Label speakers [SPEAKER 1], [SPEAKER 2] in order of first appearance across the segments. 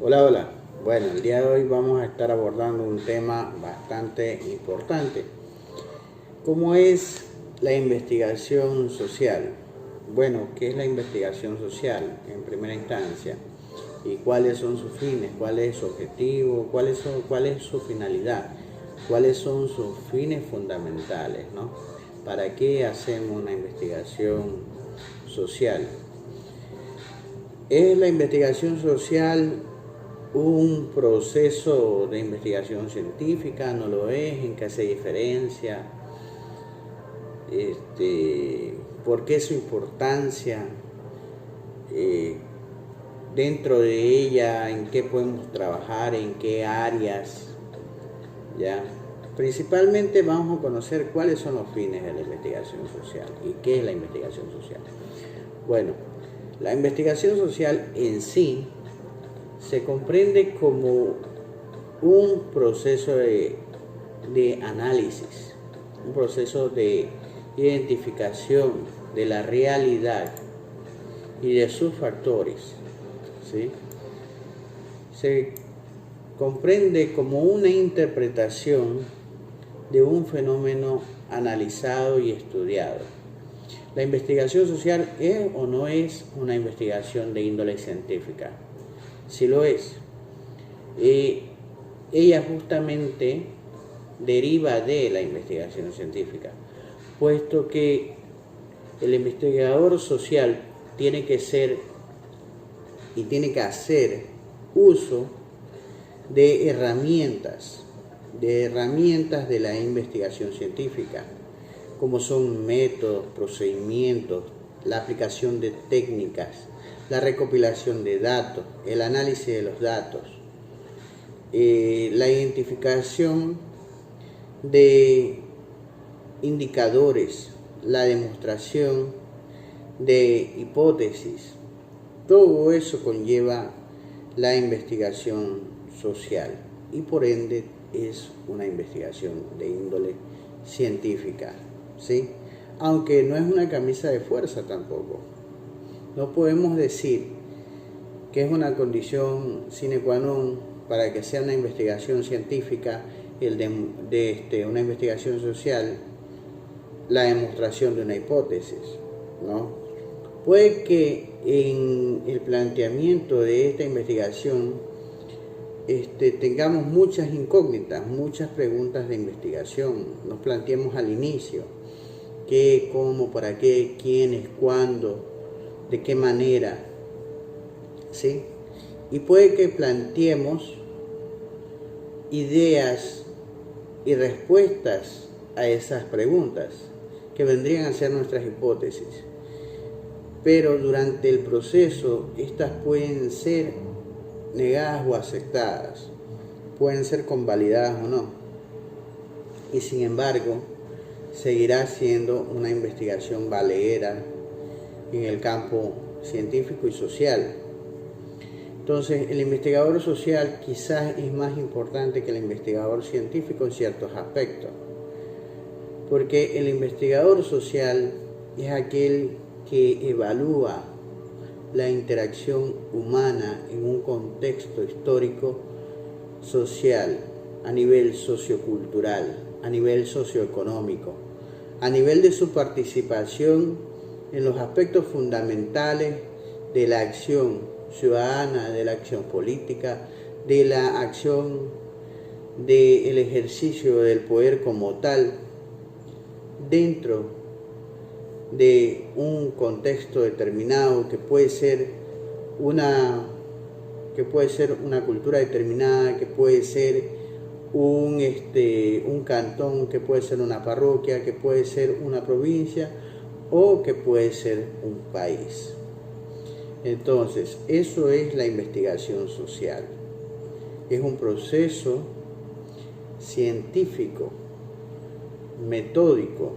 [SPEAKER 1] Hola, hola. Bueno, el día de hoy vamos a estar abordando un tema bastante importante, como es la investigación social. Bueno, ¿qué es la investigación social en primera instancia? ¿Y cuáles son sus fines? ¿Cuál es su objetivo? ¿Cuál es su finalidad? ¿Cuáles son sus fines fundamentales, ¿no? ¿Para qué hacemos una investigación social? ¿Es la investigación social un proceso de investigación científica? ¿No lo es? ¿En qué hace diferencia? ¿Por qué su importancia? Eh, Dentro de ella, ¿en qué podemos trabajar? ¿En qué áreas? ¿Ya? Principalmente vamos a conocer cuáles son los fines de la investigación social y qué es la investigación social. Bueno, la investigación social en sí se comprende como un proceso de análisis, un proceso de identificación de la realidad y de sus factores, ¿sí? Se comprende como una interpretación de un fenómeno analizado y estudiado. ¿La investigación social es o no es una investigación de índole científica? Sí lo es. Ella justamente deriva de la investigación científica, puesto que el investigador social tiene que ser y tiene que hacer uso de herramientas de la investigación científica, como son métodos, procedimientos, la aplicación de técnicas, la recopilación de datos, el análisis de los datos, la identificación de indicadores, la demostración de hipótesis. Todo eso conlleva la investigación social y por ende es una investigación de índole científica, ¿sí? Aunque no es una camisa de fuerza tampoco. No podemos decir que es una condición sine qua non para que sea una investigación científica, una investigación social, la demostración de una hipótesis, ¿no? Puede que en el planteamiento de esta investigación tengamos muchas incógnitas, muchas preguntas de investigación. Nos planteemos al inicio qué, cómo, para qué, quiénes, cuándo, de qué manera, ¿sí? Y puede que planteemos ideas y respuestas a esas preguntas que vendrían a ser nuestras hipótesis. Pero durante el proceso estas pueden ser negadas o aceptadas, pueden ser convalidadas o no. Y sin embargo, seguirá siendo una investigación valedera en el campo científico y social. Entonces, el investigador social quizás es más importante que el investigador científico en ciertos aspectos, porque el investigador social es aquel que evalúa la interacción humana en un contexto histórico social, a nivel sociocultural, a nivel socioeconómico, a nivel de su participación en los aspectos fundamentales de la acción ciudadana, de la acción política, de la acción del ejercicio del poder como tal, dentro de un contexto determinado que puede ser una cultura determinada, que puede ser un cantón, que puede ser una parroquia, que puede ser una provincia o que puede ser un país. Entonces, eso es la investigación social. Es un proceso científico, metódico,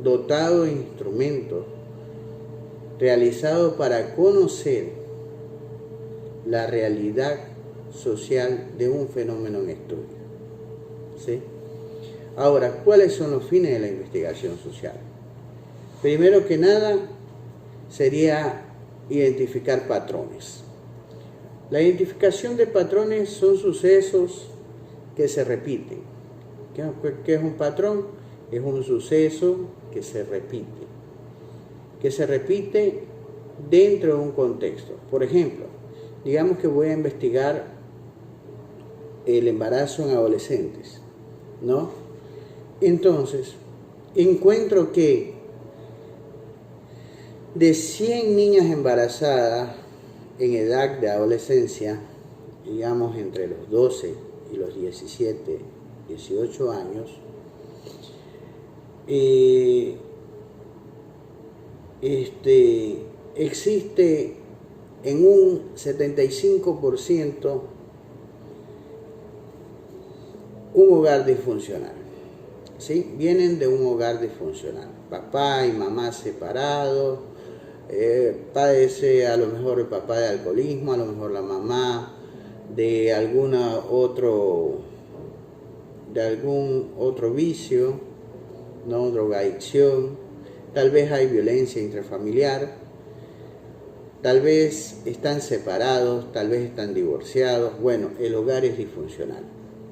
[SPEAKER 1] dotado de instrumentos, realizado para conocer la realidad social de un fenómeno en estudio, ¿sí? Ahora, ¿cuáles son los fines de la investigación social? Primero que nada, sería identificar patrones. La identificación de patrones son sucesos que se repiten. ¿Qué es un patrón? Es un suceso que se repite dentro de un contexto. Por ejemplo, digamos que voy a investigar el embarazo en adolescentes, ¿no? Entonces, encuentro que de 100 niñas embarazadas en edad de adolescencia, digamos entre los 12 y los 17, 18 años, existe en un 75% un hogar disfuncional. ¿Sí? Vienen de un hogar disfuncional, papá y mamá separados, padece a lo mejor el papá de alcoholismo, a lo mejor la mamá de algún otro vicio, ¿no? Drogadicción, tal vez hay violencia intrafamiliar, tal vez están separados, tal vez están divorciados. Bueno, el hogar es disfuncional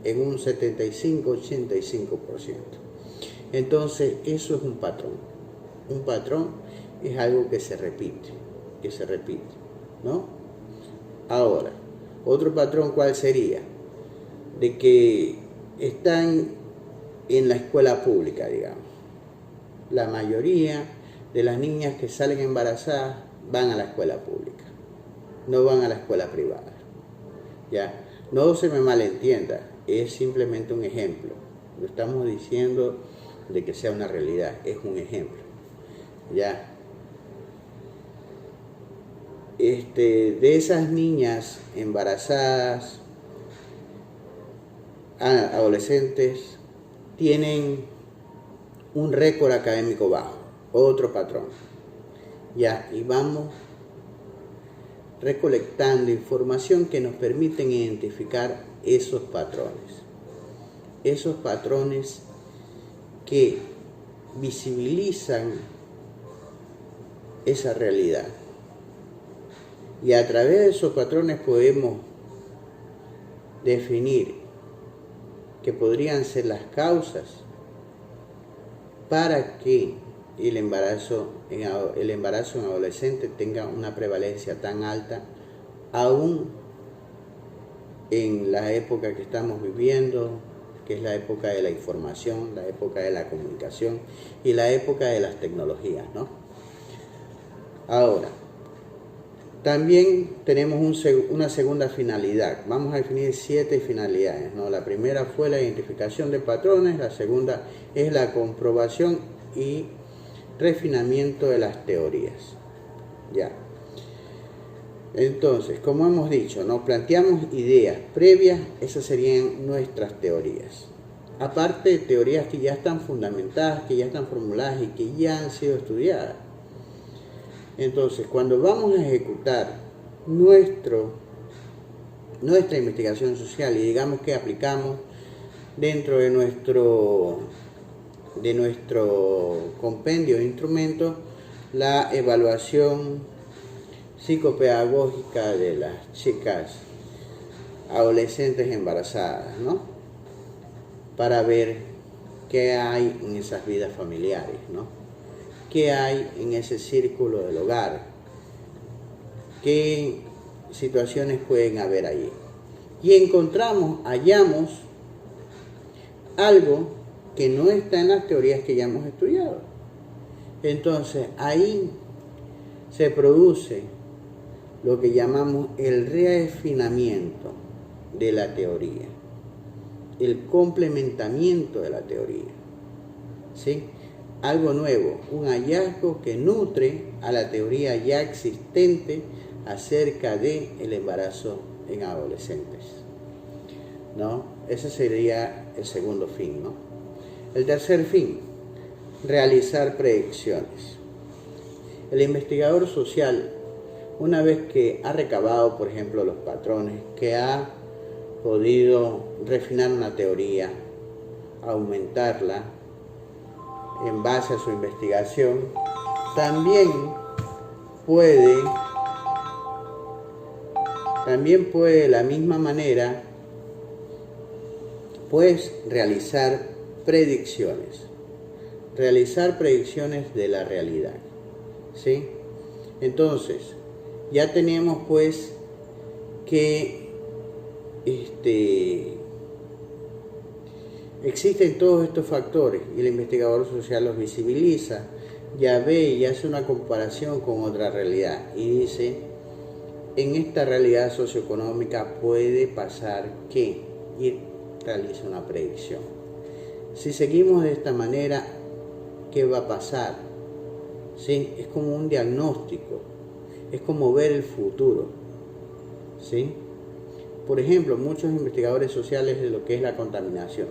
[SPEAKER 1] en un 75-85%. Entonces, eso es un patrón. Un patrón es algo que se repite, ¿no? Ahora, otro patrón, ¿cuál sería? De que están en la escuela pública, digamos. La mayoría de las niñas que salen embarazadas van a la escuela pública, no van a la escuela privada. ¿Ya? No se me malentienda, es simplemente un ejemplo. No estamos diciendo de que sea una realidad, es un ejemplo. ¿Ya? De esas niñas embarazadas, adolescentes, tienen un récord académico bajo, otro patrón. Ya, y vamos recolectando información que nos permiten identificar esos patrones que visibilizan esa realidad. Y a través de esos patrones podemos definir que podrían ser las causas para que el embarazo en adolescente tenga una prevalencia tan alta, aún en la época que estamos viviendo, que es la época de la información, la época de la comunicación y la época de las tecnologías, ¿no? Ahora, también tenemos una segunda finalidad. Vamos a definir 7 finalidades, ¿no? La primera fue la identificación de patrones, la segunda es la comprobación y refinamiento de las teorías. Ya. Entonces, como hemos dicho, nos planteamos ideas previas, esas serían nuestras teorías. Aparte de teorías que ya están fundamentadas, que ya están formuladas y que ya han sido estudiadas. Entonces, cuando vamos a ejecutar nuestra investigación social y digamos que aplicamos dentro de nuestro compendio de instrumentos la evaluación psicopedagógica de las chicas adolescentes embarazadas, ¿no? Para ver qué hay en esas vidas familiares, ¿no? ¿Qué hay en ese círculo del hogar? ¿Qué situaciones pueden haber allí? Y hallamos algo que no está en las teorías que ya hemos estudiado. Entonces, ahí se produce lo que llamamos el refinamiento de la teoría, el complementamiento de la teoría, ¿sí? Algo nuevo, un hallazgo que nutre a la teoría ya existente acerca del embarazo en adolescentes, ¿no? Ese sería el segundo fin, ¿no? El tercer fin, realizar predicciones. El investigador social, una vez que ha recabado, por ejemplo, los patrones, que ha podido refinar una teoría, aumentarla, en base a su investigación, también puede También puede de la misma manera pues realizar predicciones de la realidad, ¿sí? Entonces, ya tenemos pues que existen todos estos factores y el investigador social los visibiliza, ya ve y hace una comparación con otra realidad y dice, en esta realidad socioeconómica puede pasar que, y realiza una predicción. Si seguimos de esta manera, ¿qué va a pasar? ¿Sí? Es como un diagnóstico, es como ver el futuro, ¿sí? Por ejemplo, muchos investigadores sociales de lo que es la contaminación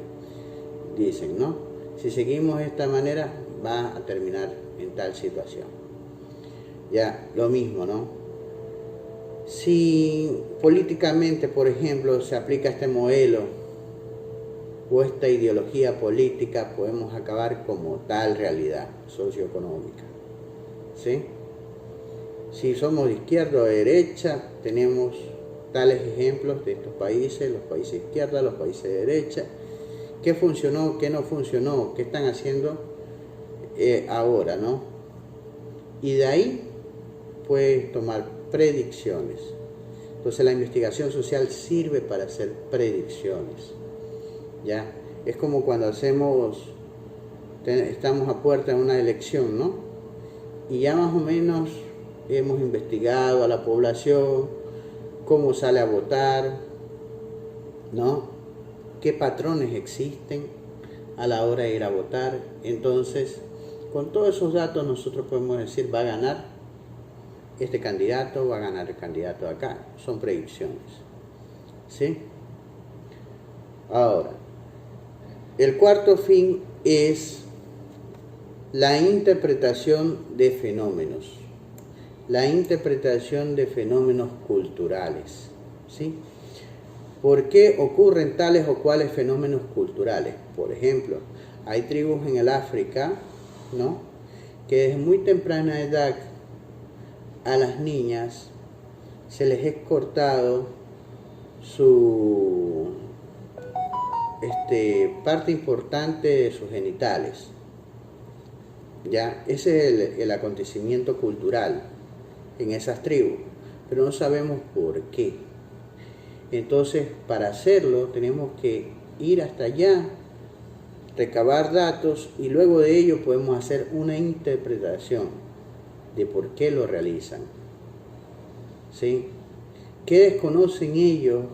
[SPEAKER 1] dicen, ¿no? Si seguimos de esta manera, va a terminar en tal situación. Ya, lo mismo, ¿no? Si políticamente, por ejemplo, se aplica este modelo o esta ideología política, podemos acabar como tal realidad socioeconómica, ¿sí? Si somos de izquierda o de derecha, tenemos tales ejemplos de estos países, los países de izquierda, los países de derecha, qué funcionó, qué no funcionó, qué están haciendo ahora, ¿no? Y de ahí puedes tomar predicciones. Entonces la investigación social sirve para hacer predicciones, ¿ya? Es como cuando estamos a puerta de una elección, ¿no? Y ya más o menos hemos investigado a la población, cómo sale a votar, ¿no? Qué patrones existen a la hora de ir a votar. Entonces, con todos esos datos nosotros podemos decir, va a ganar este candidato, va a ganar el candidato de acá. Son predicciones, ¿sí? Ahora, el cuarto fin es la interpretación de fenómenos. La interpretación de fenómenos culturales, ¿sí? ¿Por qué ocurren tales o cuales fenómenos culturales? Por ejemplo, hay tribus en el África, ¿no?, que desde muy temprana edad a las niñas se les es cortado su parte importante de sus genitales. Ya, ese es el acontecimiento cultural en esas tribus, pero no sabemos por qué. Entonces, para hacerlo tenemos que ir hasta allá, recabar datos y luego de ello podemos hacer una interpretación de por qué lo realizan, ¿sí? ¿Qué desconocen ellos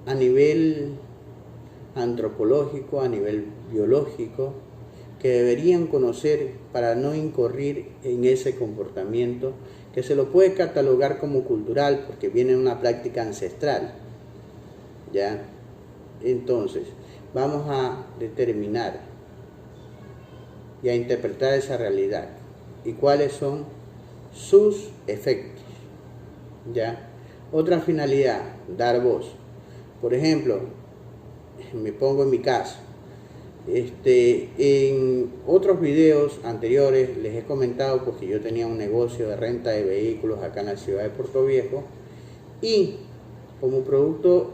[SPEAKER 1] a nivel antropológico, a nivel biológico, que deberían conocer para no incurrir en ese comportamiento que se lo puede catalogar como cultural porque viene de una práctica ancestral? ¿Ya? Entonces, vamos a determinar y a interpretar esa realidad y cuáles son sus efectos. ¿Ya? Otra finalidad, dar voz. Por ejemplo, me pongo en mi caso. En otros videos anteriores les he comentado porque yo tenía un negocio de renta de vehículos acá en la ciudad de Puerto Viejo y como producto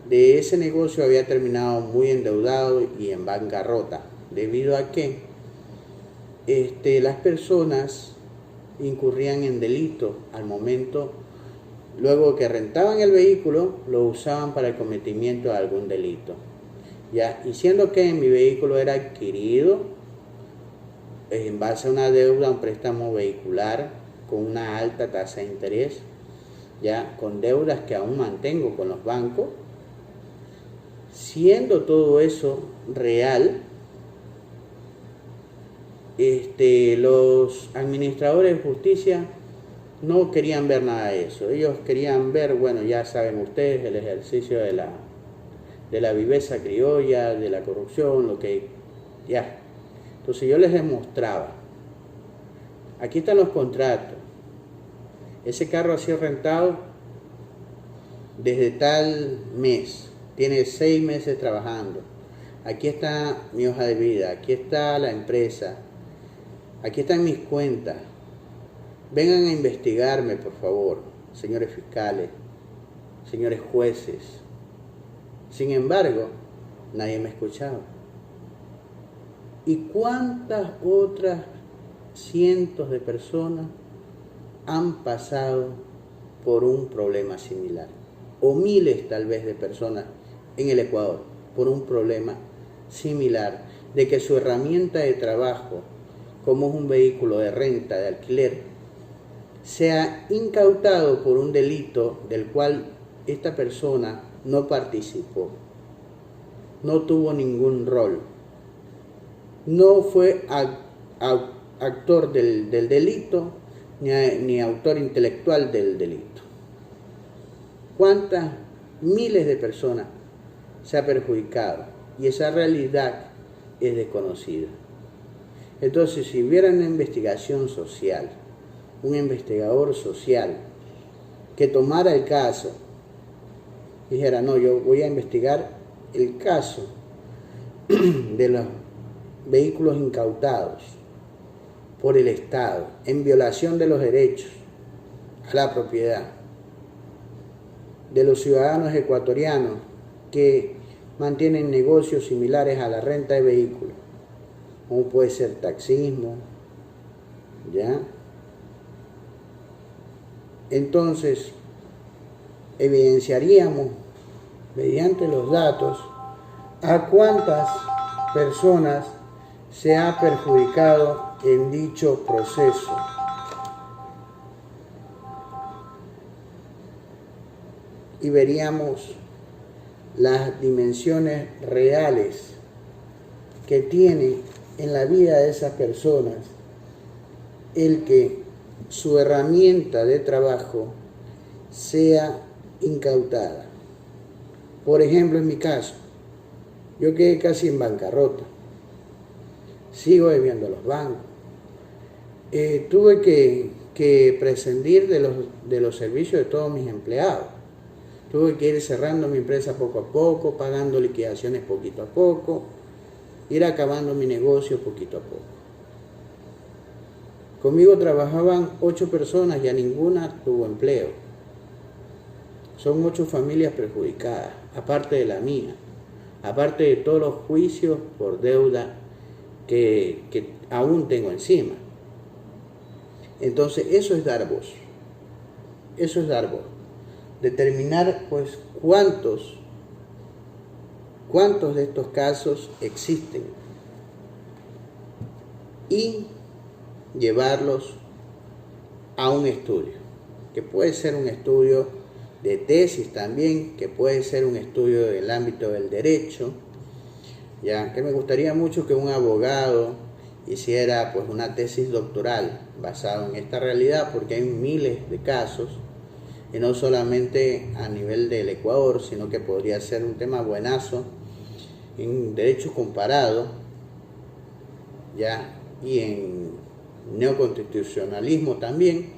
[SPEAKER 1] de ese negocio había terminado muy endeudado y en bancarrota debido a que las personas incurrían en delito al momento, luego que rentaban el vehículo lo usaban para el cometimiento de algún delito. Ya, y siendo que mi vehículo era adquirido en base a una deuda, un préstamo vehicular con una alta tasa de interés, ya, con deudas que aún mantengo con los bancos, siendo todo eso real, los administradores de justicia no querían ver nada de eso. Ellos querían ver, bueno, ya saben ustedes, el ejercicio de la viveza criolla, de la corrupción, lo que ya. Entonces yo les demostraba, aquí están los contratos, ese carro ha sido rentado desde tal mes, tiene 6 meses trabajando, aquí está mi hoja de vida, aquí está la empresa, aquí están mis cuentas, vengan a investigarme por favor, señores fiscales, señores jueces. Sin embargo, nadie me escuchaba. ¿Y cuántas otras cientos de personas han pasado por un problema similar? O miles tal vez de personas en el Ecuador por un problema similar, de que su herramienta de trabajo, como es un vehículo de renta, de alquiler, sea incautado por un delito del cual esta persona no participó, no tuvo ningún rol, no fue actor del delito ni autor intelectual del delito. ¿Cuántas miles de personas se ha perjudicado? Y esa realidad es desconocida. Entonces, si hubiera una investigación social, un investigador social que tomara el caso, dijera, no, yo voy a investigar el caso de los vehículos incautados por el Estado en violación de los derechos a la propiedad de los ciudadanos ecuatorianos que mantienen negocios similares a la renta de vehículos, como puede ser taxismo, ¿ya? Entonces, evidenciaríamos mediante los datos a cuántas personas se ha perjudicado en dicho proceso. Y veríamos las dimensiones reales que tiene en la vida de esas personas el que su herramienta de trabajo sea incautada. Por ejemplo, en mi caso, yo quedé casi en bancarrota, sigo debiendo a los bancos, tuve que prescindir de los servicios de todos mis empleados. Tuve que ir cerrando mi empresa poco a poco, pagando liquidaciones poquito a poco, ir acabando mi negocio poquito a poco. Conmigo trabajaban 8 personas y a ninguna tuvo empleo. Son 8 familias perjudicadas, aparte de la mía, aparte de todos los juicios por deuda que aún tengo encima. Entonces, eso es dar voz. Eso es dar voz. Determinar, pues, cuántos de estos casos existen y llevarlos a un estudio, que puede ser un estudio de tesis también, que puede ser un estudio del ámbito del derecho, ya que me gustaría mucho que un abogado hiciera pues una tesis doctoral basada en esta realidad, porque hay miles de casos, y no solamente a nivel del Ecuador, sino que podría ser un tema buenazo en derecho comparado, ya, y en neoconstitucionalismo también,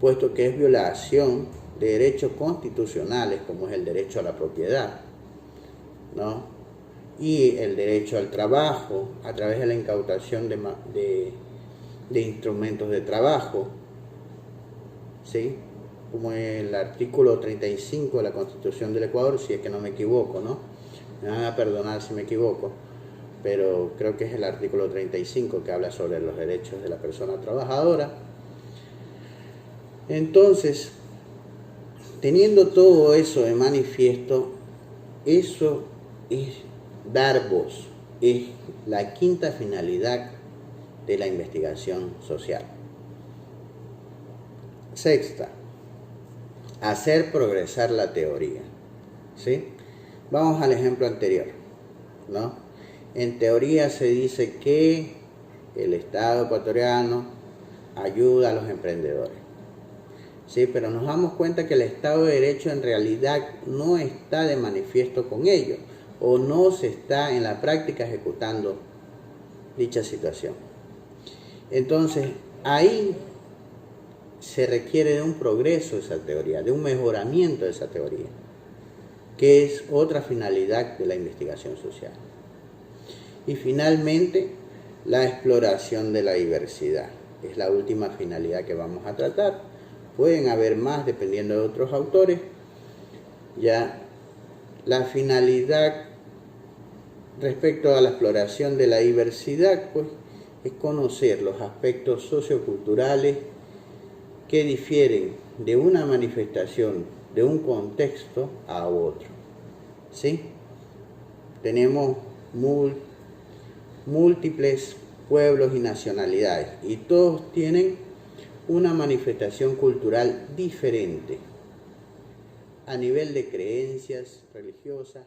[SPEAKER 1] puesto que es violación de derechos constitucionales, como es el derecho a la propiedad, ¿no? Y el derecho al trabajo a través de la incautación de instrumentos de trabajo, ¿sí? Como el artículo 35 de la Constitución del Ecuador, si es que no me equivoco, ¿no? Me van a perdonar si me equivoco, pero creo que es el artículo 35 que habla sobre los derechos de la persona trabajadora. Entonces, teniendo todo eso de manifiesto, eso es dar voz, es la quinta finalidad de la investigación social. Sexta, hacer progresar la teoría, ¿sí? Vamos al ejemplo anterior, ¿no? En teoría se dice que el Estado ecuatoriano ayuda a los emprendedores, ¿sí? Pero nos damos cuenta que el Estado de Derecho en realidad no está de manifiesto con ello, o no se está en la práctica ejecutando dicha situación. Entonces, ahí se requiere de un progreso de esa teoría, de un mejoramiento de esa teoría, que es otra finalidad de la investigación social. Y finalmente, la exploración de la diversidad, es la última finalidad que vamos a tratar. Pueden haber más dependiendo de otros autores, Ya la finalidad respecto a la exploración de la diversidad, pues, es conocer los aspectos socioculturales que difieren de una manifestación, de un contexto a otro. ¿Sí? Tenemos múltiples pueblos y nacionalidades y todos tienen una manifestación cultural diferente a nivel de creencias religiosas,